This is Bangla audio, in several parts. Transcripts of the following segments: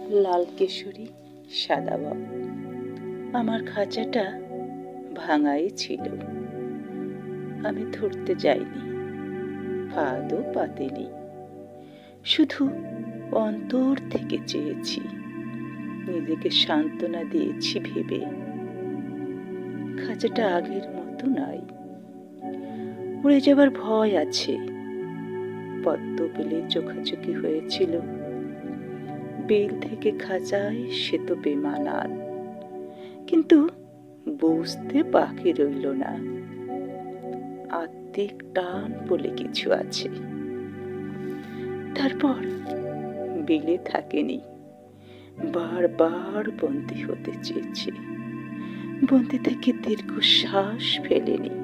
লাল কেশরী সাদা বক। আমার খাঁচাটা ভাঙাই ছিল। আমি ধরতে যাইনি, ফাঁদও পাতিনি, শুধু অন্তর থেকে চেয়েছি, নিজেকে সান্ত্বনা দিয়েছি ভেবে খাঁচাটা আগের মতো নাই। উড়ে যাবার ভয় আছে। পদ্ম পেলে চোখাচোখি হয়েছিল, বেল থেকে খাঁচায় সে তো বেমানান, কিন্তু বুঝতে বাকি রইল না আত্মিক টান বলে কিছু আছে। তারপর বেলে থাকেনি, বারবার বন্দী হতে চেয়েছে, বন্দী থেকে দীর্ঘশ্বাস ফেলেনি,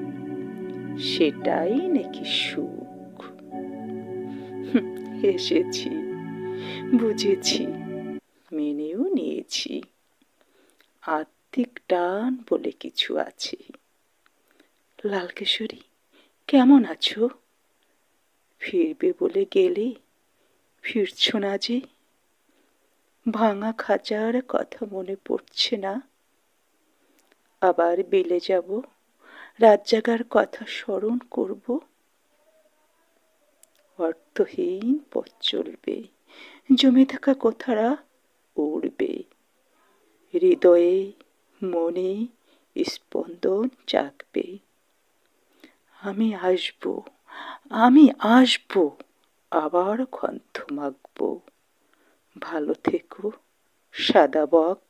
সেটাই নাকি সুখ। এসেছি, বুঝেছি, মেনেও নিয়েছি আত্মিক টান বলে কিছু আছে। লাল কেশরী, কেমন আছো? ফিরবে বলে গেলে, ফিরছ না যে? ভাঙা খাঁচার কথা মনে পড়ছে না? আবার বেলে যাব, রাত জাগার কথা স্মরণ করব। অর্থহীন পথ চলবে, জমে থাকা কথারা উড়বে, হৃদয়ে মনে স্পন্দন জাগবে। আমি আসবো, আমি আসবো, আবার গন্ধ মাখবো। ভালো থেকো সাদা বক।